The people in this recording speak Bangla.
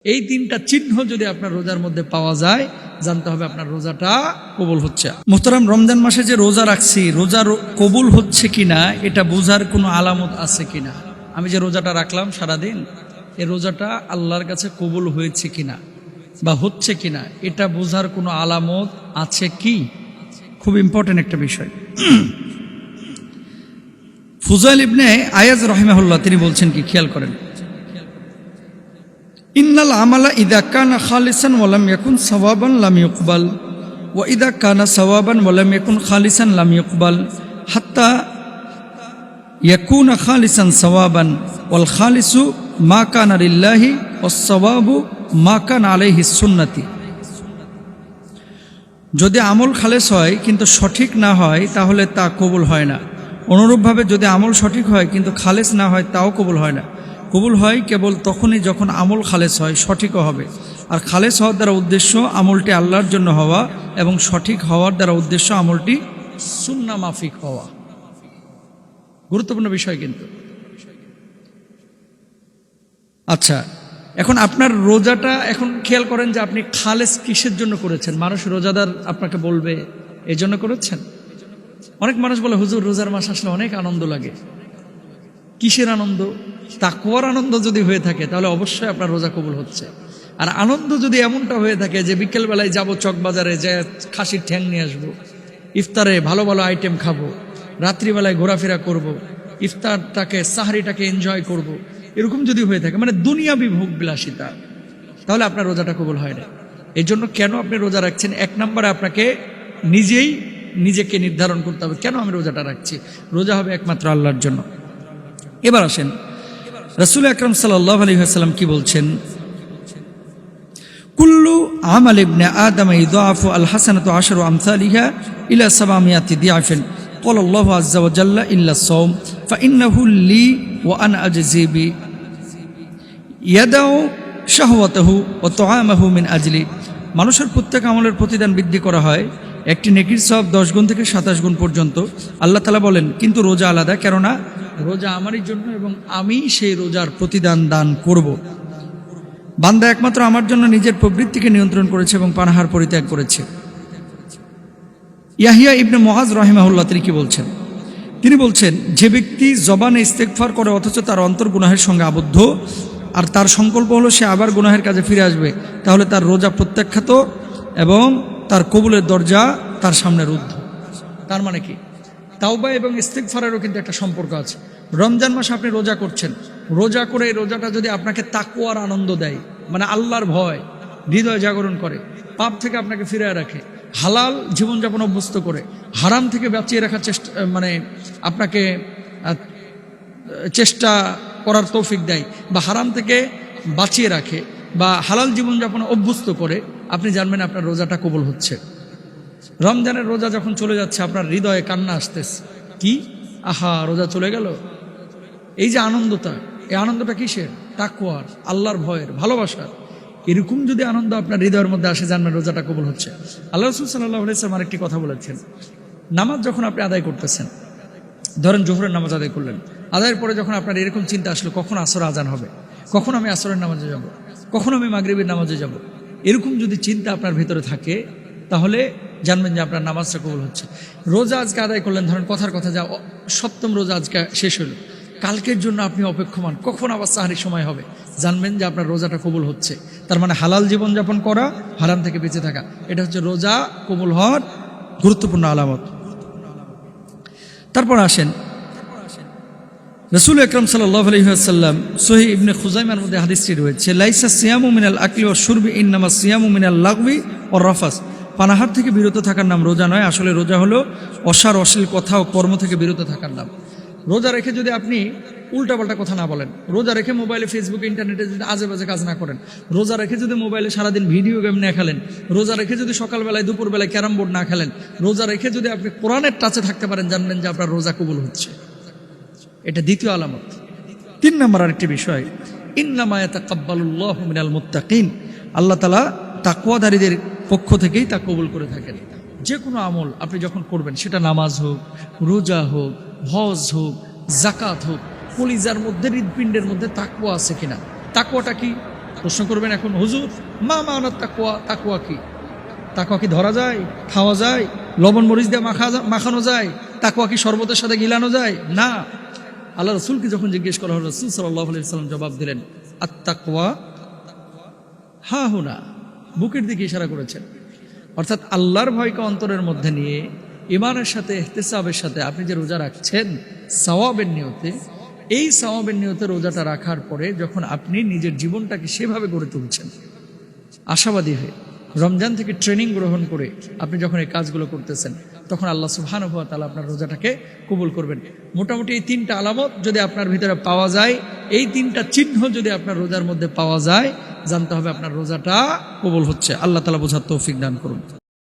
এই তিনটা চিহ্ন যদি আপনার রোজার মধ্যে পাওয়া যায়, জানতে হবে আপনার রোজাটা কবুল হচ্ছে। মুহতারাম, রমজান মাসে যে রোজা রাখছি, রোজা কবুল হচ্ছে কিনা এটা বোঝার কোনো আলামত আছে কিনা? আমি যে রোজাটা রাখলাম সারাদিন, এই রোজাটা আল্লাহর কাছে কবুল হয়েছে কিনা বা হচ্ছে কিনা, এটা বোঝার কোনো আলামত আছে কি? খুব ইম্পর্টেন্ট একটা বিষয়। ফুজাইল ইবনে আয়াজ রাহিমাহুল্লাহ তিনি বলছেন কি, খেয়াল করেন, ইন্নাল আমালা ইদা কানা খালিসান ওয়া লাম ইয়াকুন সাওয়াবান লাম ইউকবাল ওয়া ইদা কানা সাওয়াবান ওয়া লাম ইয়াকুন খালিসান লাম ইউকবাল হাত্তা ইয়াকুনা খালিসান সাওয়াবান ওয়াল খালিসু মা কানা লিল্লাহি ওয়াস সাওয়াবু মা কানা আলাইহি সুন্নতি। যদি আমল খালেস হয় কিন্তু সঠিক না হয় তাহলে তা কবুল হয় না। অনুরূপভাবে যদি আমল সঠিক হয় কিন্তু খালেস না হয় তাও কবুল হয় না। কবুল হয় কেবল তখনই যখন আমল খালেস হয়, সঠিকও হবে। আর খালেস হওয়ার দ্বারা উদ্দেশ্য আমলটি আল্লাহর জন্য হওয়া, এবং সঠিক হওয়ার দ্বারা উদ্দেশ্য আমলটি সুন্নাহ মাফিক হওয়া। গুরুত্বপূর্ণ বিষয় কিন্তু। আচ্ছা, এখন আপনার রোজাটা এখন খেয়াল করেন যে আপনি খালেস কিসের জন্য করেছেন। মানুষ রোজাদার আপনাকে বলবে এই জন্য করেছেন। অনেক মানুষ বলে, হুজুর রোজার মাস আসলে অনেক আনন্দ লাগে। কিসের আনন্দ? তাকওয়ার আনন্দ যদি হয়ে থাকে তাহলে অবশ্যই আপনার রোজা কবুল হচ্ছে। আর আনন্দ যদি এমনটা হয়ে থাকে যে বিকেলবেলায় যাব চকবাজারে, যে খাসির ঠ্যাং নিয়ে আসবো, ইফতারে ভালো ভালো আইটেম খাবো, রাত্রিবেলায় ঘোরাফেরা করব, ইফতারটাকে সাহারিটাকে এনজয় করব, এরকম যদি হয়ে থাকে, মানে দুনিয়াবি ভোগ বিলাসিতা, তাহলে আপনার রোজাটা কবুল হয় না। এই জন্য কেন আপনি রোজা রাখছেন, এক নম্বরে আপনাকে নিজেকে নির্ধারণ করতে হবে, কেন আমি রোজাটা রাখছি। রোজা হবে একমাত্র আল্লাহর জন্য। এবার আসেন, রাসূল আকরাম সাল্লাল্লাহু আলাইহি ওয়াসাল্লাম কি বলছেন? কুল্লু আমাল ইবনে আদম ইদাফু আল হাসানাতু আশরু আমসালিহা ইলা 700 দিআফিন ক্বালাল্লাহু আযজা ওয়া জাল্লা ইল্লা সাওম ফাইন্নাহু লি ওয়া আনা আজজি বি ইয়াদাউ শাহওয়াতাহু ওয়া তুআমাহু মিন আজলি। মানুষের প্রত্যেক আমলের প্রতিদান বৃদ্ধি করা হয়, একটি নেকির সওয়াব 10 গুণ থেকে 27 গুণ পর্যন্ত। আল্লাহ তাআলা বলেন, কিন্তু রোজা আলাদা, কেননা রোজা আমারই জন্য এবং আমি সেই রোজার প্রতিদান দান করব। বান্দা একমাত্র আমার জন্য নিজের প্রবৃত্তিকে নিয়ন্ত্রণ করেছে এবং পানাহার পরিত্যাগ করেছে। ইয়াহিয়া ইবনে মুআজ রাহিমাহুল্লাহ তিনি কি বলছেন? তিনি বলছেন, যে ব্যক্তি জবানে ইস্তেগফার করে অথচ তার অন্তর গুনাহের সঙ্গে আবদ্ধ, আর তার সংকল্প হলো সে আবার গুনাহের কাজে ফিরে আসবে, তাহলে তার রোজা প্রত্যাখ্যাত এবং তার কবুলের দরজা তার সামনে রুদ্ধ। তার মানে কি? তাওবা এবং ইস্তেগফারেরও কিন্তু একটা সম্পর্ক আছে। রমজান মাসে আপনি রোজা করছেন, রোজা করে এই রোজাটা যদি আপনাকে তাকওয়ার আনন্দ দেয়, মানে আল্লাহর ভয় হৃদয় জাগরণ করে, পাপ থেকে আপনাকে ফিরিয়ে রাখে, হালাল জীবনযাপন অভ্যস্ত করে, হারাম থেকে বাঁচিয়ে রাখার চেষ্টা, মানে আপনাকে চেষ্টা করার তৌফিক দেয়, বা হারাম থেকে বাঁচিয়ে রাখে, বা হালাল জীবনযাপন অভ্যস্ত করে, আপনি জানবেন আপনার রোজাটা কবুল হচ্ছে। রমজানের রোজা যখন চলে যাচ্ছে, আপনার হৃদয়ে কান্না আসতেছে, কি আহা রোজা চলে গেল। এই যে আনন্দটা, এই আনন্দটা কিসের? তাকওয়ার, আল্লাহর ভয়ের, ভালোবাসার। এরকম যদি আনন্দ আপনার হৃদয়ের মধ্যে আসে, জানবেন রোজাটা কবুল হচ্ছে। আল্লাহ রাসূল সাল্লাল্লাহু আলাইহি ওয়াসাল্লাম আরেকটি কথা বলেছেন, নামাজ যখন আপনি আদায় করতেছেন, ধরেন জোহরের নামাজ আদায় করলেন, আদায়ের পরে যখন আপনার এরকম চিন্তা আসলো, কখন আসর আজান হবে, কখন আমি আসরের নামাজে যাব, কখন আমি মাগরিবের নামাজে যাব, এরকম যদি চিন্তা আপনার ভিতরে থাকে, তাহলে জানবেন যে আপনার নামাজটা কবুল হচ্ছে। রোজা আজকে আদায় করলেন, ধরেন কথার কথা যা 7ম রোজা আজকে শেষ হলো, কালকের জন্য আপনি অপেক্ষমান, কখন আবার সাহারির সময় হবে, জানবেন যে আপনার রোজাটা কবুল হচ্ছে। তার মানে হালাল জীবনযাপন করা, হারাম থেকে বেঁচে থাকা, এটা হচ্ছে রোজা কবুল হওয়ার গুরুত্বপূর্ণ আলামত। তারপর আসেন, রাসূল আকরাম সাল্লাল্লাহু আলাইহি ওয়াসাল্লাম সহিহ ইবনে খুজাইমার মধ্যে হাদিসটি রয়েছে, লাইসা সিয়ামু মিনাল আকলি ওয়াশ শুরবি ইন্নামা সিয়ামু মিনাল লাগবি ওয়ার রাফাস। পানাহার থেকে বিরত থাকার নাম রোজা নয়, আসলে রোজা হলো অসার অশ্লীল কথা ও কর্ম থেকে বিরত থাকার নাম। রোজা রেখে যদি আপনি উল্টাপাল্টা কথা না বলেন, রোজা রেখে মোবাইলে ফেসবুক ইন্টারনেটে যদি আজে বাজে কাজ না করেন, রোজা রেখে যদি মোবাইলে সারাদিন ভিডিও গেম না খেলেন, রোজা রেখে যদি সকালবেলায় দুপুরবেলায় ক্যারাম বোর্ড না খেলেন, রোজা রেখে যদি আপনি কোরআনের টাচে থাকতে পারেন, জানবেন যে আপনার রোজা কবুল হচ্ছে। এটা দ্বিতীয় আলামত। 3 নম্বর আরেকটি বিষয়, ইন্নামা ইয়াতাকাব্বালুল্লাহু মিনাল মুত্তাকিন। আল্লাহ তাআলা তাকওয়াদারীদের পক্ষ থেকেই তা কবুল করে থাকেন। যে কোনো আমল আপনি যখন করবেন, সেটা নামাজ হোক, রোজা হোক, হজ হোক, জাকাত হোক, কলিজার মধ্যে, হৃদপিণ্ডের মধ্যে তাকওয়া আছে কিনা। তাকওয়াটা কি? প্রশ্ন করবেন এখন, হুজুর মা মানাত তাকওয়া, তাকওয়া কি? তাকওয়া কি ধরা যায়, খাওয়া যায়, লবণ মরিচ দিয়ে মাখানো যায়? তাকওয়া কি শরবতের সাথে গিলানো যায়? না। আল্লাহ রসুলকে যখন জিজ্ঞেস করা হলো, রসুল সাল্লাল্লাহু আলাইহি সাল্লাম জবাব দিলেন, আত তাকওয়া হা হুনা, বুকের দিকে ইশারা করেছেন। অর্থাৎ আল্লাহর ভয়কে অন্তরের মধ্যে নিয়ে ইমানের সাথে ইহতিসাবের সাথে আপনি যে রোজা রাখছেন সওয়াবের নিয়তে, এই সওয়াবের নিয়তে রোজাটা রাখার পরে যখন আপনি নিজের জীবনটাকে সেভাবে গড়ে তুলছেন আশাবাদী হয়ে, রমজান থেকে ট্রেনিং গ্রহণ করে আপনি যখন এই কাজগুলো করতেছেন, তখন আল্লাহ সুবহানাহু ওয়া তাআলা আপনার রোজাটাকে কবুল করবেন। মোটামুটি এই তিনটা আলামত যদি আপনার ভিতরে পাওয়া যায়, এই তিনটা চিহ্ন যদি আপনার রোজার মধ্যে পাওয়া যায়, জানতে হবে আপনার রোজাটা কবুল হচ্ছে। আল্লাহ তাআলা বোঝার তৌফিক দান করুন।